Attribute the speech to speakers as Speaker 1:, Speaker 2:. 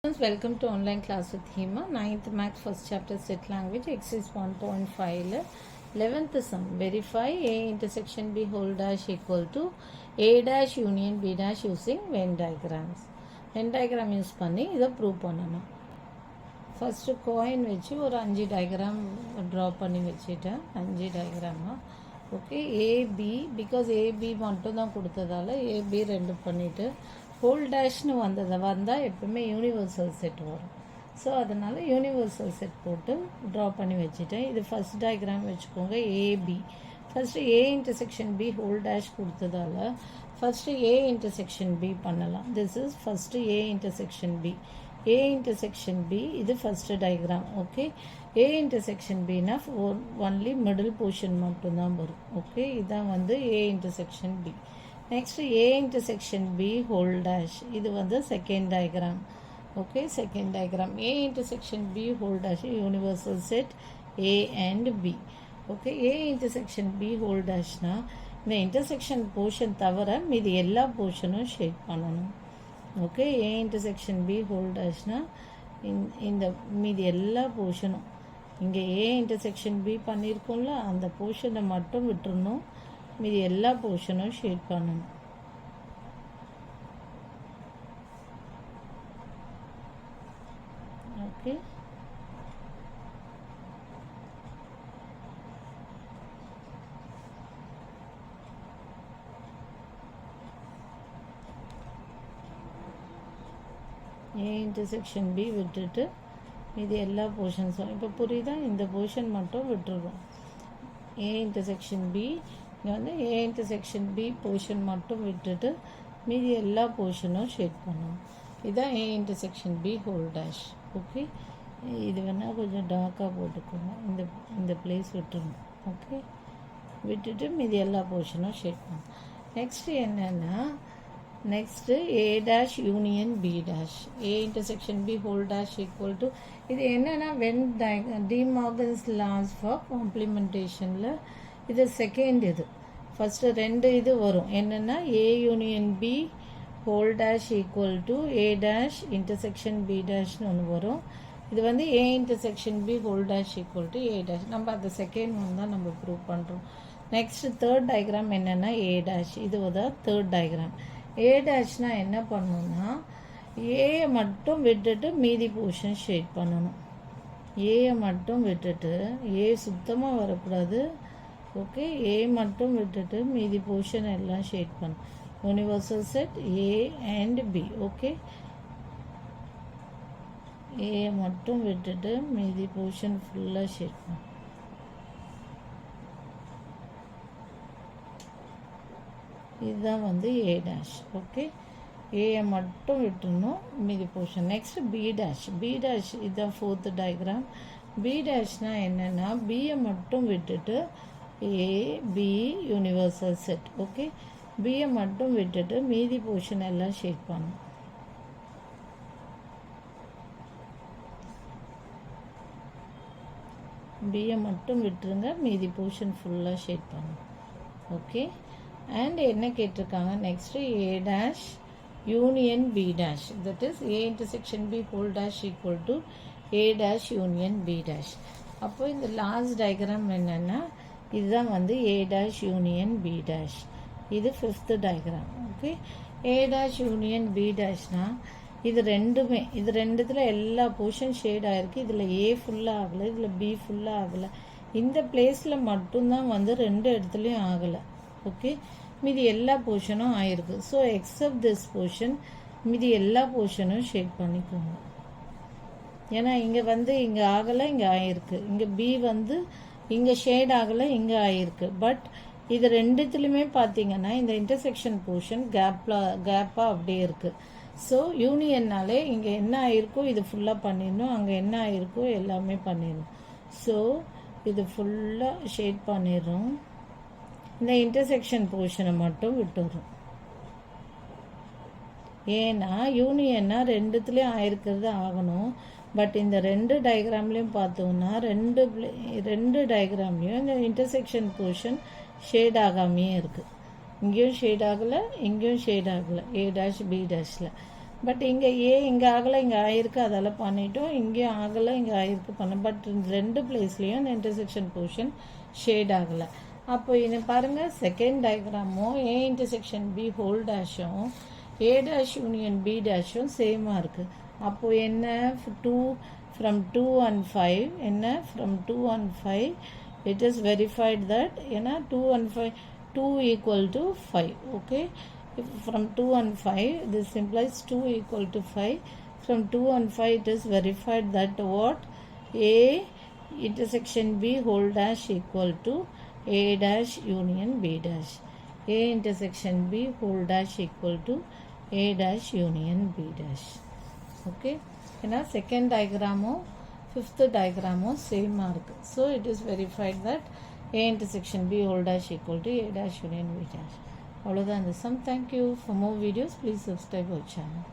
Speaker 1: Welcome to online class with Hema. 9th Max first chapter set language exercise 1.5 11th sum. Verify A intersection B whole dash equal to A dash union B dash using Venn diagrams. Venn diagram use பண்ணி இதை prove பண்ணணும். First going வச்சு ஒரு 5 diagram draw பண்ணி வச்சுட்டேன். 5 டயக்ராமா okay. AB because AB மட்டும் தான் கொடுத்ததால AB 2 பண்ணிவிட்டு ஹோல் டேஷ்னு வந்தால் எப்பவுமே யூனிவர்சல் செட் வரும். ஸோ அதனால் யூனிவர்சல் செட் போட்டு ட்ரா பண்ணி வச்சுட்டேன். இது ஃபஸ்ட் டயக்ராம் வச்சுக்கோங்க. AB first A intersection B whole dash கொடுத்ததால ஃபஸ்ட்டு ஏ இன்டர்செக்ஷன் பி பண்ணலாம். This is first A intersection B. A intersection B இது first diagram. Okay. A intersection பின்னா ஒன்லி மிடில் போர்ஷன் மட்டும்தான் வரும். ஓகே. இதான் வந்து A intersection B. Next A intersection B whole dash இது வந்து second diagram. Okay. Second diagram A intersection B whole dash universal set A and B. Okay. A intersection B whole டேஷ்னா இந்த intersection portion தவிர மீதி எல்லா போர்ஷனும் shade பண்ணணும். Okay. A intersection B whole டேஷ்னா இந்த மீதி எல்லா போர்ஷனும் இங்கே ஏ இன்டர்செக்ஷன் பி பண்ணியிருக்கோம்ல அந்த போர்ஷனை மட்டும் விட்டுறணும். மீதி எல்லா போர்ஷனும் ஷேட் பண்ணணும். ஓகே. ஏ இன்டர்செக்ஷன் பி விட்டுட்டு இது எல்லா போர்ஷன்ஸும் இப்போ புரியுதா? இந்த போர்ஷன் மட்டும் விட்டுருவோம். ஏ இன்டர்செக்ஷன் பி இங்கே வந்து ஏ இன்டர்செக்ஷன் பி போர்ஷன் மட்டும் விட்டுட்டு மீதி எல்லா போர்ஷனும் ஷேட் பண்ணணும். இதுதான் A intersection B whole dash. Okay. இது வேணால் கொஞ்சம் டார்க்காக போட்டுக்கோங்க. இந்த பிளேஸ் விட்டுருணும். ஓகே. விட்டுட்டு மீதி எல்லா போர்ஷனும் ஷேட் பண்ணணும். நெக்ஸ்ட்டு என்னென்னா next A dash union B dash. A intersection B whole dash equal to இது என்னென்னா when De Morgan's laws for காம்ப்ளிமெண்டேஷனில் இது செகண்ட். இது ஃபஸ்ட்டு 2 இது வரும். என்னென்னா A union B whole dash equal to A dash intersection B டேஷ்னு ஒன்று வரும். இது வந்து A intersection B whole dash equal to A dash. நம்ம அந்த செகண்ட் ஒன் தான் நம்ம ப்ரூவ் பண்ணுறோம். நெக்ஸ்ட்டு தேர்ட் டயக்ராம் என்னென்னா ஏ டேஷ். இது தான் தேர்ட் டயக்ராம். ஏ டேஷ்னால் என்ன பண்ணணும்னா ஏயை மட்டும் விட்டுட்டு மீதி போர்ஷன் ஷேட் பண்ணணும். ஏயை மட்டும் விட்டுட்டு ஏ சுத்தமாக வரக்கூடாது. ஓகே. ஏ மட்டும் விட்டுட்டு மீதி போர்ஷன் எல்லாம் ஷேட் பண்ணும். Universal set A and B. Okay. A மட்டும் விட்டுட்டு மீதி போர்ஷன் ஃபுல்லாக ஷேட் பண்ணும். இதுதான் வந்து ஏ டேஷ். ஓகே. ஏயை மட்டும் விட்டுணும் மீதி portion. Next B dash. B dash இதுதான் ஃபோர்த்து டயக்ராம். பி டேஷ்னால் என்னென்னா பியை மட்டும் விட்டுட்டு A B universal set. Okay. பியை மட்டும் விட்டுட்டு மீதி போர்ஷன் எல்லாம் ஷேட் பண்ணும். பியை மட்டும் விட்டுருங்க. மீதி போர்ஷன் ஃபுல்லாக ஷேட் பண்ணும். ஓகே. அண்ட் என்ன கேட்டிருக்காங்க next A dash union B dash. That is A intersection B whole dash equal to A dash union B dash. அப்போ இந்த லாஸ்ட் டயக்ராம் என்னென்னா இதுதான் வந்து A dash union B dash. இது fifth diagram. Okay. A dash union B டேஷ்னால் இது ரெண்டுமே இது ரெண்டுத்தில் எல்லா போர்ஷன் ஷேட் ஆகிருக்கு. இதில் ஏ ஃபுல்லாக ஆகலை, இதில் பி ஃபுல்லாக ஆகலை. இந்த பிளேஸில் மட்டும்தான் வந்து 2 இடத்துலையும் ஆகலை. ஓகே. மீதி எல்லா போர்ஷனும் ஆயிருக்கு. ஸோ எக்ஸப்ட் திஸ் போர்ஷன் மீதி எல்லா போர்ஷனும் ஷேட் பண்ணிக்கோங்க. ஏன்னா இங்கே வந்து இங்கே ஆகலை, இங்கே ஆயிருக்கு. இங்கே பி வந்து இங்கே ஷேட் ஆகலை, இங்கே ஆயிருக்கு. பட் இது ரெண்டுத்துலையுமே பார்த்தீங்கன்னா இந்த இன்டர்செக்ஷன் போர்ஷன் கேப்பாக அப்படியே இருக்குது. ஸோ யூனியன்னாலே இங்கே என்ன ஆயிருக்கோ இது ஃபுல்லாக பண்ணிடணும், அங்கே என்ன ஆயிருக்கோ எல்லாமே பண்ணிடணும். ஸோ இது ஃபுல்லாக ஷேட் பண்ணிடுறோம். இந்த இன்டர்செக்ஷன் போர்ஷனை மட்டும் விட்டுறோம். ஏன்னா யூனியன்னா ரெண்டுத்துலேயும் ஆயிருக்கிறது ஆகணும். பட் இந்த 2 டயக்ராம்லேயும் பார்த்தோம்னா ரெண்டு டயக்ராம்லேயும் இந்த இன்டர்செக்ஷன் போர்ஷன் ஷேட் ஆகாமையே இருக்குது. இங்கேயும் ஷேட் ஆகலை, இங்கேயும் ஷேட் ஆகலை. ஏ டேஷ் பி டேஷில் பட் இங்கே ஏ இங்கே ஆகலை இங்கே ஆயிருக்கு அதால் பண்ணிட்டோம், இங்கேயும் ஆகலை இங்கே ஆயிருக்கு பண்ணோம். பட் ரெண்டு பிளேஸ்லேயும் இந்த இன்டர்செக்ஷன் போர்ஷன் ஷேட் ஆகலை. அப்போ இது பாருங்கள், செகண்ட் டயக்ராமும் ஏ இன்டர்செக்ஷன் பி ஹோல் டேஷும் ஏ டேஷ் யூனியன் பி டேஷும் சேமாக இருக்குது. அப்போது என்ன, 2 from 2 and 5 என்ன, from 2 and 5 it is verified that ஏன்னா 2 and 5 2 equal to 5. okay, if from 2 and 5 this implies 2 equal to 5. From 2 and 5 it is verified that what, A intersection B whole dash equal to A dash union B dash. A intersection B whole dash equal to A dash union B dash. okay, ஏன்னா second டயக்ராமும் fifth டயக்ராமும் சேமாக இருக்குது. So it is verified that A intersection B whole dash equal to A dash union B dash. அவ்வளோதான் இந்த sum. Thank you. For more videos please subscribe our channel.